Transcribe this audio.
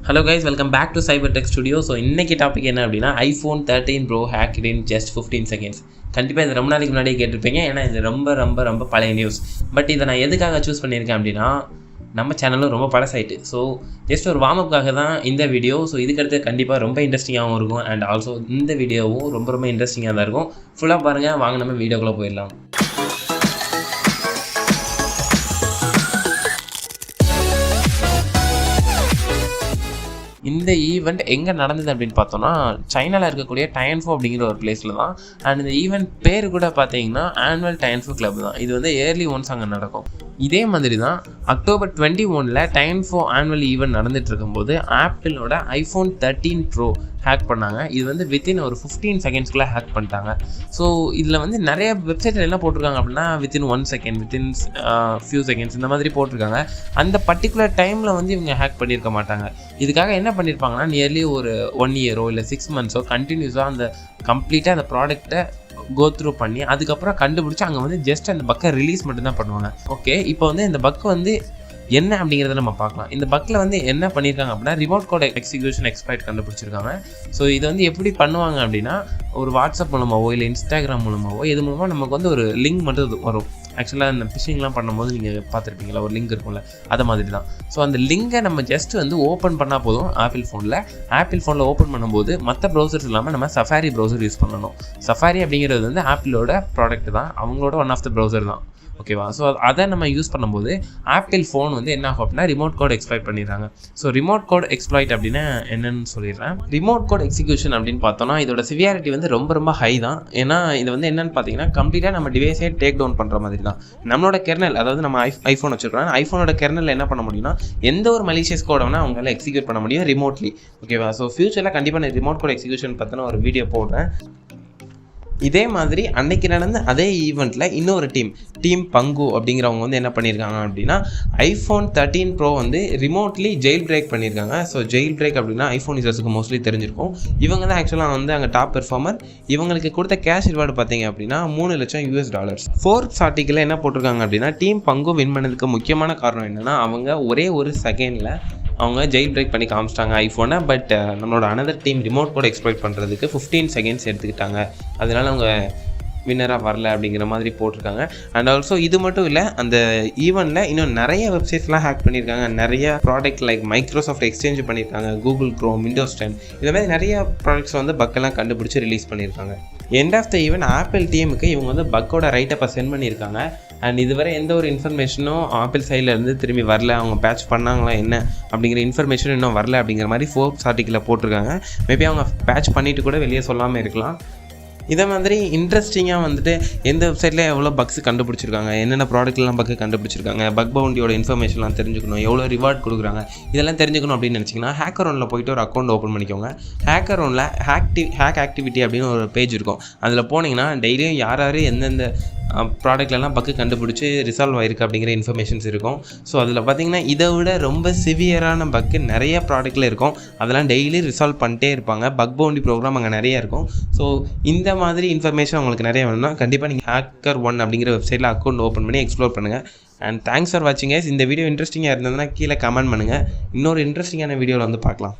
Hello guys, welcome back to Cybertech Studio. So இன்றைக்கி topic என்ன அப்படின்னா iPhone 13 bro hacked in just 15 seconds. கண்டிப்பாக இது ரொம்ப நாளைக்கு முன்னாடியே கேட்டிருப்பீங்க, ஏன்னா இது ரொம்ப பழைய நியூஸ். பட் இதை நான் எதுக்காக சூஸ் பண்ணியிருக்கேன் அப்படின்னா, நம்ம சேனலும் ரொம்ப பழசாயிட்டு. ஸோ ஜஸ்ட் ஒரு வார்மப்புக்காக தான் இந்த வீடியோ. ஸோ இதுக்கடுத்து கண்டிப்பாக ரொம்ப இன்ட்ரெஸ்டிங்காகவும் இருக்கும். அண்ட் ஆல்சோ இந்த வீடியோவும் ரொம்ப இன்ட்ரெஸ்டிங்காக தான் இருக்கும். ஃபுல்லாக பாருங்கள், வாங்க நம்ம வீடியோக்குள்ளே போயிடலாம். இந்த ஈவெண்ட் எங்கே நடந்தது அப்படின்னு பார்த்தோன்னா, சைனாவில் இருக்கக்கூடிய டயன்ஃபோ அப்படிங்கிற ஒரு பிளேஸில் தான். அண்ட் இந்த ஈவெண்ட் பேர் கூட பார்த்தீங்கன்னா ஆனுவல் டயன்ஃபோ கிளப் தான். இது வந்து இயர்லி ஒன்ஸ் அங்கே நடக்கும். இதே மாதிரி தான் October 21 டயன்ஃபோ ஆனுவல் ஈவெண்ட் நடந்துட்டு இருக்கும்போது ஆப்பிளோட ஐஃபோன் 13 ப்ரோ ஹேக் பண்ணாங்க. இது வந்து வித்தின் ஒரு 15 செகண்ட்ஸ்க்குள்ளே ஹேக் பண்ணிட்டாங்க. ஸோ இதில் வந்து நிறைய வெப்சைட்டில் என்ன போட்டிருக்காங்க அப்படின்னா within 1 second, within few seconds இந்த மாதிரி போட்டிருக்காங்க. அந்த பர்டிகுலர் டைமில் வந்து இவங்க ஹேக் பண்ணியிருக்க மாட்டாங்க. இதுக்காக என்ன பண்ணியிருப்பாங்கன்னா, நியர்லி ஒரு 1 இயரோ இல்லை 6 மந்த்ஸோ கண்டினியூஸாக அந்த கம்ப்ளீட்டாக அந்த ப்ராடக்ட்டை கோ த்ரூ பண்ணி அதுக்கப்புறம் கண்டுபிடிச்சி அங்கே வந்து ஜஸ்ட் அந்த பக்கை ரிலீஸ் மட்டும்தான் பண்ணுவாங்க. ஓகே, இப்போ வந்து இந்த பக் வந்து என்ன அப்படிங்கிறத நம்ம பார்க்கலாம். இந்த பக்கில் வந்து என்ன பண்ணியிருக்காங்க அப்படின்னா, ரிமோட் கோட் எக்ஸிக்யூஷன் எக்ஸ்பைட் கண்டுபிடிச்சிருக்காங்க. ஸோ இது வந்து எப்படி பண்ணுவாங்க அப்படின்னா, ஒரு வாட்ஸ்அப் மூலமாகவோ இல்லை இன்ஸ்டாகிராம் மூலமாகவோ இது மூலமாக நமக்கு வந்து ஒரு லிங்க் மட்டும் வரும். ஆக்சுவலாக இந்த ஃபிஷிங்லாம் பண்ணும்போது நீங்கள் பார்த்துருப்பீங்களா, ஒரு லிங்க் இருக்கும்ல, அதை மாதிரி தான். ஸோ அந்த லிங்கை நம்ம ஜஸ்ட் வந்து ஓப்பன் பண்ணால் போதும். ஆப்பிள் ஃபோனில் ஓப்பன் பண்ணும்போது மற்ற ப்ரௌசர்ஸ் இல்லாமல் நம்ம சஃபாரி ப்ரௌசர் யூஸ் பண்ணணும். சஃபாரி அப்படிங்கிறது வந்து ஆப்பிளோட ப்ராடக்ட் தான், அவங்களோட ஒன் ஆஃப் த ப்ரௌசர் தான். ஓகேவா? ஸோ அதை நம்ம யூஸ் பண்ணும்போது ஆப்பிள் ஃபோன் வந்து என்ன ஆகும் அப்படின்னா, ரிமோட் கோட் எக்ஸ்ப்ளாய்ட் பண்ணிடுறாங்க. ஸோ ரிமோட் கோட் எக்ஸ்ப்ளாய்ட் அப்படின்னா என்னன்னு சொல்லிடுறேன். ரிமோட் கோட் எக்ஸிக்யூஷன் அப்படின்னு பார்த்தோன்னா, இதோட சிவியாரிட்டி வந்து ரொம்ப ஹை தான். ஏன்னா இது வந்து என்னன்னு பார்த்தீங்கன்னா, கம்ப்ளீட்டாக நம்ம டிவைஸே டேக் டவுன் பண்ணுற மாதிரி தான். நம்மளோட கெர்னல், அதாவது நம்ம ஐஃபோன் வச்சுருக்கோம், ஐஃபோனோட கெர்னல் என்ன பண்ண முடியும்னா, எந்த ஒரு மலிஷியஸ் கோடை வேணால் அவங்களால எக்ஸிக்யூட் பண்ண முடியும் ரிமோட்லி. ஓகேவா? ஸோ ஃபியூச்சரில் கண்டிப்பாக நான் ரிமோட் கோட் எக்ஸிக்யூஷன் பற்றின ஒரு வீடியோ போடுறேன். இதே மாதிரி அன்னைக்கு நடந்த அதே ஈவெண்ட்டில் இன்னொரு டீம் பங்கு அப்படிங்கிறவங்க வந்து என்ன பண்ணியிருக்காங்க அப்படின்னா, ஐஃபோன் 13 ப்ரோ வந்து ரிமோட்லி ஜெயில் பிரேக் பண்ணியிருக்காங்க. ஸோ ஜெயில் பிரேக் அப்படின்னா ஐஃபோன் யூசர்ஸுக்கு மோஸ்ட்லி தெரிஞ்சிருக்கும். இவங்க தான் ஆக்சுவலாக வந்து அங்கே டாப் பெர்ஃபார்மர். இவங்களுக்கு கொடுத்த கேஷ் ரிவார்டு பார்த்தீங்க அப்படின்னா $3 லட்சம். ஃபோர்ப்ஸ் ஆர்டிக்கில் என்ன போட்டிருக்காங்க அப்படின்னா, டீம் பங்கு வின் பண்ணதுக்கு முக்கியமான காரணம் என்னென்னா, அவங்க ஒரே ஒரு செகண்டில் அவங்க ஜெயில் பிரேக் பண்ணி காமிச்சிட்டாங்க ஐஃபோனை. பட் நம்மளோட another team remote code exploit பண்ணுறதுக்கு 15 செகண்ட்ஸ் எடுத்துக்கிட்டாங்க. அதனால் அவங்க வின்னராக வரல அப்படிங்கிற மாதிரி போட்டிருக்காங்க. அண்ட் ஆல்சோ இது மட்டும் இல்லை, அந்த ஈவெண்ட்டில் இன்னும் நிறைய வெப்சைட்ஸ்லாம் ஹேக் பண்ணியிருக்காங்க. நிறைய ப்ராடக்ட் லைக் மைக்ரோசாஃப்ட் எக்ஸ்சேஞ்ச் பண்ணியிருக்காங்க, கூகுள் க்ரோம், விண்டோஸ் 10 இந்த மாதிரி நிறைய ப்ராடக்ட்ஸ் வந்து பக்கெல்லாம் கண்டுபிடிச்சி ரிலீஸ் பண்ணியிருக்காங்க. End of the event Apple டீமுக்கு இவங்க வந்து பக்கோட ரைட்டப்பை சென்ட் பண்ணியிருக்காங்க. அண்ட் இதுவரை எந்த ஒரு இன்ஃபர்மேஷனும் ஆப்பிள் சைட்லேருந்து திரும்பி வரல. அவங்க பேட்ச் பண்ணாங்களா என்ன அப்படிங்கிற இன்ஃபர்மேஷன் இன்னும் வரல அப்படிங்கிற மாதிரி ஃபோர்ப்ஸ் ஆர்டிக்கில் போட்டிருக்காங்க. மேபி அவங்க பேட்ச் பண்ணிவிட்டு கூட வெளியே சொல்லாமல் இருக்கலாம். இதை மாதிரி இன்ட்ரெஸ்டிங்காக வந்துட்டு எந்த வெப்சைட்டில் எவ்வளோ பக்ஸ் கண்டுபிடிச்சிருக்காங்க, என்னென்ன ப்ராடக்ட்லாம் பக்கு கண்டுபிடிச்சிருக்காங்க, பக் பவுண்டியோட இன்ஃபர்மேஷன்லாம் தெரிஞ்சுக்கணும், எவ்வளோ ரிவார்ட் கொடுக்குறாங்க, இதெல்லாம் தெரிஞ்சுக்கணும் அப்படின்னு நினச்சிங்கன்னா ஹேக்கரோனில் போய்ட்டு ஒரு அக்கௌண்ட் ஓப்பன் பண்ணிக்கோங்க. ஹேக்கரோனில் ஹேக் ஆக்டிவிட்டி அப்படின்னு ஒரு பேஜ் இருக்கும். அதில் போனீங்கன்னா டெய்லியும் யார் எந்தெந்த ப்ராடக்ட்லாம் பக்கு கண்டுபிடிச்சி ரிசால்வ் ஆகிருக்கு அப்படிங்கிற இன்ஃபர்மேஷன்ஸ் இருக்கும். ஸோ அதில் பார்த்திங்கன்னா இதை விட ரொம்ப சிவியரான பக்கு நிறைய ப்ராடக்ட்டில் இருக்கும். அதெல்லாம் டெய்லி ரிசால்வ் பண்ணிட்டே இருப்பாங்க. பக் பவுண்டி ப்ரோக்ராம் அங்கே நிறைய இருக்கும். ஸோ இந்த மாதிரி இன்ஃபர்மேஷன் உங்களுக்கு நிறைய வேணும்னா கண்டிப்பாக நீங்கள் HackerOne அப்படிங்கிற வெப்சைட்டில் அக்கௌண்ட் ஓப்பன் பண்ணி எக்ஸ்ப்ளோர் பண்ணுங்கள். அண்ட் தேங்க்ஸ் ஃபார் வாட்சிங் கைஸ். இந்த வீடியோ இன்ட்ரெஸ்டிங்காக இருந்ததுன்னா கீழே கமெண்ட் பண்ணுங்கள். இன்னொரு இன்ட்ரெஸ்டிங்கான வீடியோவில் வந்து பார்க்கலாம்.